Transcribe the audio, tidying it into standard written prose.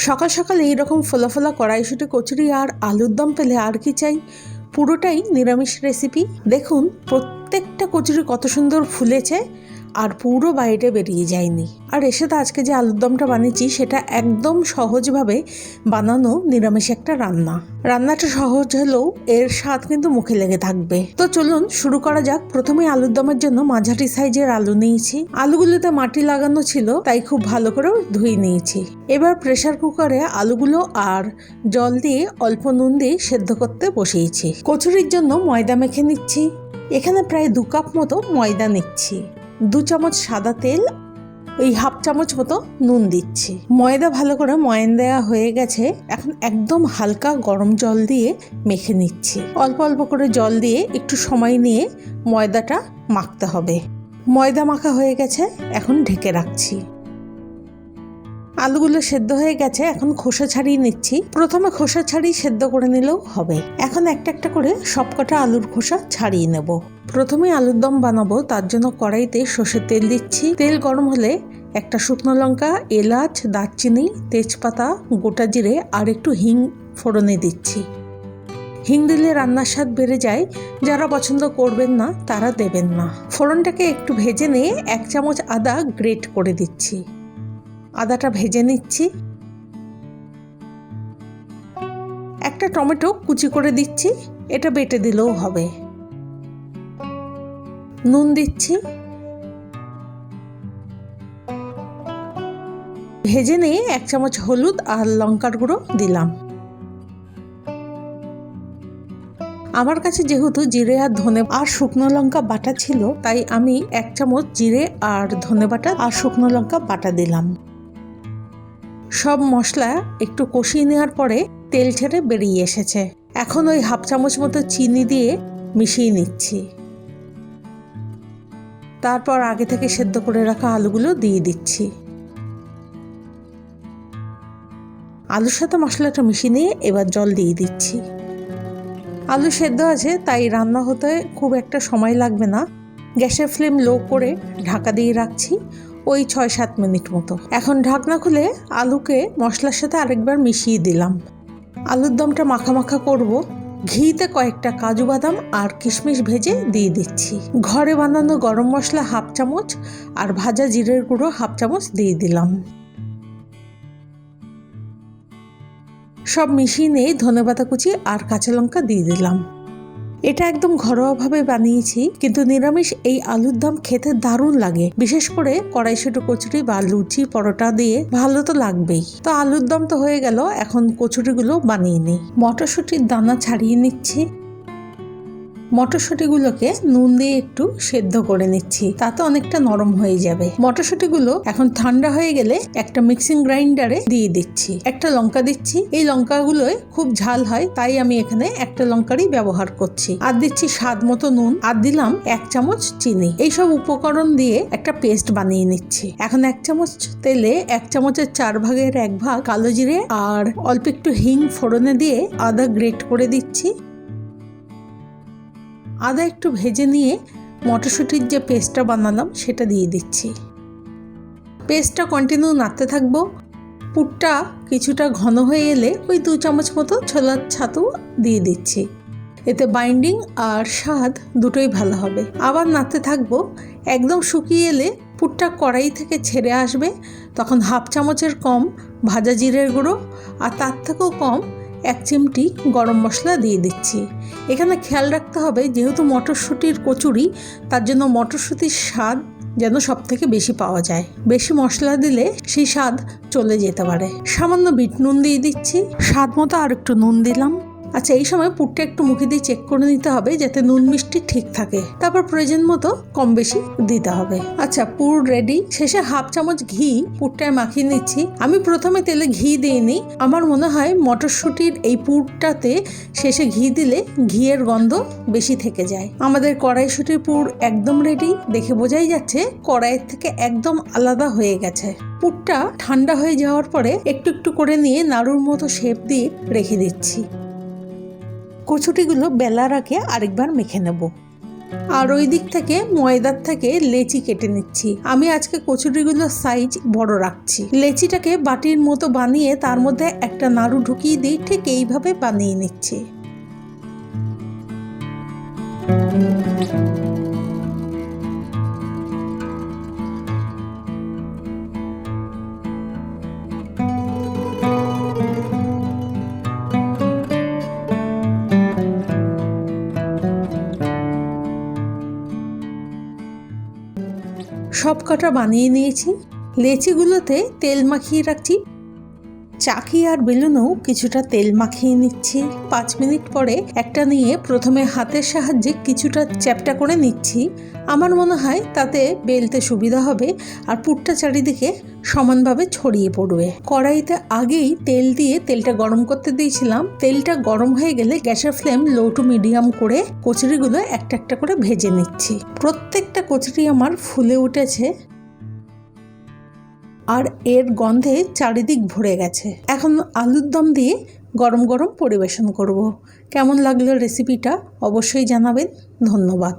সকাল সকাল এইরকম ফোলা ফোলা কড়াইশুঁটি কচুরি আর আলুর দম পেলে আর কি চাই। পুরোটাই নিরামিষ রেসিপি। দেখুন প্রত্যেকটা কচুরি কত সুন্দর ফুলেছে আর পুরো বাইরে বেরিয়ে যায়নি। আর এর সাথে আজকে যে আলুর দমটা বানিয়েছি সেটা একদম সহজভাবে বানানো নিরামিষ একটা রান্না। রান্নাটা সহজ হলেও এর স্বাদ কিন্তু মুখে লেগে থাকবে। তো চলুন শুরু করা যাক। প্রথমে আলুর দমের জন্য মাঝারি সাইজের আলু নিয়েছি। আলুগুলোতে মাটি লাগানো ছিল তাই খুব ভালো করে ধুয়ে নিয়েছি। এবার প্রেসার কুকারে আলুগুলো আর জল দিয়ে অল্প নুন দিয়ে সেদ্ধ করতে বসিয়েছি। কচুরির জন্য ময়দা মেখে নিচ্ছি। এখানে প্রায় 2 কাপ মতো ময়দা নিচ্ছি। 2 চামচ সাদা তেল, ওই 1/2 চামচ মতো নুন দিচ্ছি। ময়দা ভালো করে ময়ান দেওয়া হয়ে গেছে। এখন একদম হালকা গরম জল দিয়ে মেখে নিচ্ছি। অল্প অল্প করে জল দিয়ে একটু সময় নিয়ে ময়দাটা মাখতে হবে। ময়দা মাখা হয়ে গেছে, এখন ঢেকে রাখছি। আলুগুলো সেদ্ধ হয়ে গেছে, এখন খোসা ছাড়িয়ে নিচ্ছি। প্রথমে খোসা ছাড়িয়ে সেদ্ধ করে নিলেও হবে। এখন একটা একটা করে সবকটা আলুর খোসা ছাড়িয়ে নেব। প্রথমে আলুর দম বানাবো, তার জন্য কড়াইতে সর্ষের তেল দিচ্ছি। তেল গরম হলে একটা শুকনো লঙ্কা, এলাচ, দারচিনি, তেজপাতা, গোটা জিরে আর একটু হিং ফোড়নে দিচ্ছি। হিং দিলে রান্নার স্বাদ বেড়ে যায়। যারা পছন্দ করবেন না তারা দেবেন না। ফোড়নটাকে একটু ভেজে নিয়ে 1 চামচ আদা গ্রেট করে দিচ্ছি। আদাটা ভেজে নিচ্ছি। একটা টমেটো কুচি করে দিচ্ছি, এটা বেটে দিলেও হবে। নুন দিচ্ছি। ভেজে নিয়ে 1 চামচ হলুদ আর লঙ্কার গুঁড়ো দিলাম। আমার কাছে যেহেতু জিরে আর ধনে আর শুকনো লঙ্কা বাটা ছিল, তাই আমি 1 চামচ জিরে আর ধনে বাটা আর শুকনো লঙ্কা বাটা দিলাম। সব মশলা একটু কষিয়ে নেওয়ার পরে তেল ছেড়ে বেরিয়ে এসেছে। এখন ওই 1/2 চামচ মতো চিনি দিয়ে মিশিয়ে নিচ্ছি। তারপর আগে থেকে সেদ্ধ করে রাখা আলুগুলো দিয়ে দিচ্ছি। আলুর সাথে মশলাটা মিশিয়ে নিয়ে এবার জল দিয়ে দিচ্ছি। আলু সেদ্ধ আছে তাই রান্না হতে খুব একটা সময় লাগবে না। গ্যাসের ফ্লেম লো করে ঢাকা দিয়ে রাখছি ওই 6-7 মিনিট মতো। এখন ঢাকনা খুলে আলুকে মশলার সাথে আরেকবার মিশিয়ে দিলাম। আলুর দমটা মাখা মাখা করব। ঘিতে কয়েকটা কাজু বাদাম আর কিশমিশ ভেজে দিয়ে দিচ্ছি। ঘরে বানানো গরম মশলা 1/2 চামচ আর ভাজা জিরের গুঁড়ো 1/2 চামচ দিয়ে দিলাম। সব মিশিয়ে নিয়ে ধনেপাতা কুচি আর কাঁচা লঙ্কা দিয়ে দিলাম। এটা একদম ঘরোয়াভাবে বানিয়েছি, কিন্তু নিরামিষ এই আলুর দম খেতে দারুণ লাগে। বিশেষ করে কড়াইশুঁটি কচুরি বা লুচি পরোটা দিয়ে ভালো তো লাগবেই। তো আলুর দম তো হয়ে গেল, এখন কচুরিগুলো বানিয়ে নিই। মটরশুঁটির দানা ছাড়িয়ে নিচ্ছি। মটরশুঁটিগুলোকে নুন দিয়ে একটু সেদ্ধ করে নিচ্ছি, তাতে অনেকটা নরম হয়ে যাবে। মটরশুঁটিগুলো এখন ঠান্ডা হয়ে গেলে একটা মিক্সিং গ্রাইন্ডারে দিয়ে দিচ্ছি। একটা লঙ্কা দিচ্ছি। এই লঙ্কাগুলোয় খুব ঝাল হয়, তাই আমি এখানে একটা লঙ্কারই ব্যবহার করছি। আর দিচ্ছি স্বাদ মতো নুন, আর দিলাম 1 চামচ চিনি। এইসব উপকরণ দিয়ে একটা পেস্ট বানিয়ে নিচ্ছি। এখন 1 চামচ তেলে 1 চামচের 4 ভাগের 1 ভাগ কালো জিরে আর অল্প একটু হিং ফোড়নে দিয়ে আদা গ্রেট করে দিচ্ছি। আদা একটু ভেজে নিয়ে মটরশুঁটির যে পেস্টটা বানালাম সেটা দিয়ে দিচ্ছি। পেস্টটা কন্টিনিউ নাড়তে থাকবো। পুরটা কিছুটা ঘন হয়ে এলে ওই 2 চামচ মতো ছোলার ছাতু দিয়ে দিচ্ছি। এতে বাইন্ডিং আর স্বাদ দুটোই ভালো হবে। আবার নাড়তে থাকবো। একদম শুকিয়ে এলে পুরটা কড়াই থেকে ছেড়ে আসবে, তখন 1/2 চামচের কম ভাজা জিরের গুঁড়ো আর তার থেকেও কম 1 চিমটি গরম মশলা দিয়ে দিচ্ছি। এখানে খেয়াল রাখতে হবে, যেহেতু মটরশুঁটির কচুরি, তার জন্য মটরশুঁটির স্বাদ যেন সব থেকে বেশি পাওয়া যায়। বেশি মশলা দিলে সেই স্বাদ চলে যেতে পারে। সামান্য বিট নুন দিয়ে দিচ্ছি। স্বাদ মতো আর একটু নুন দিলাম। আচ্ছা, এই সময় পুরটা একটু মুখে দিয়ে চেক করে নিতে হবে যাতে নুন মিষ্টি ঠিক থাকে। তারপর প্রয়োজন মতো কম বেশি দিতে হবে। আচ্ছা, পুর রেডি। শেষে 1/2 চামচ ঘি পুরটায় মাখিয়ে নিচ্ছি। আমি প্রথমে তেলে ঘি দিইনি। আমার মনে হয় মটরশুঁটির এই পুরটাতে শেষে ঘি দিলে ঘিয়ের গন্ধ বেশি থেকে যায়। আমাদের কড়াইশুঁটির পুর একদম রেডি। দেখে বোঝাই যাচ্ছে কড়াইয়ের থেকে একদম আলাদা হয়ে গেছে। পুরটা ঠান্ডা হয়ে যাওয়ার পরে একটু একটু করে নিয়ে নাড়ুর মতো শেপ দিয়ে রেখে দিচ্ছি। কচুরিগুলো বেলার আগে আরেকবার মেখে নেব। আর ওই দিক থেকে ময়দার থেকে লেচি কেটে নিচ্ছি। আমি আজকে কচুরিগুলোর সাইজ বড় রাখছি। লেচিটাকে বাটির মতো বানিয়ে তার মধ্যে একটা নাড়ু ঢুকিয়ে দিই, ঠিক এইভাবে বানিয়ে নিচ্ছি। সব কটা বানিয়ে নিয়েছি। লেচিগুলোতে তেল মাখিয়ে রাখছি। চাকি আর বেলুনেও কিছুটা তেল মাখিয়ে নিচ্ছি। 5 মিনিট পরে একটা নিয়ে প্রথমে হাতের সাহায্যে কিছুটা চ্যাপটা করে নিচ্ছি। আমার মনে হয় তাতে বেলতে সুবিধা হবে আর পুরটা চারিদিকে সমানভাবে ছড়িয়ে পড়বে। কড়াইতে আগেই তেল দিয়ে তেলটা গরম করতে দিয়েছিলাম। তেলটা গরম হয়ে গেলে গ্যাসের ফ্লেম লো টু মিডিয়াম করে কচুরিগুলো একটা একটা করে ভেজে নিচ্ছি। প্রত্যেকটা কচুরি আমার ফুলে উঠেছে আর এর গন্ধে চারিদিক ভরে গেছে। এখন আলুর দম দিয়ে গরম গরম পরিবেশন করব। কেমন লাগলো রেসিপিটা অবশ্যই জানাবেন। ধন্যবাদ।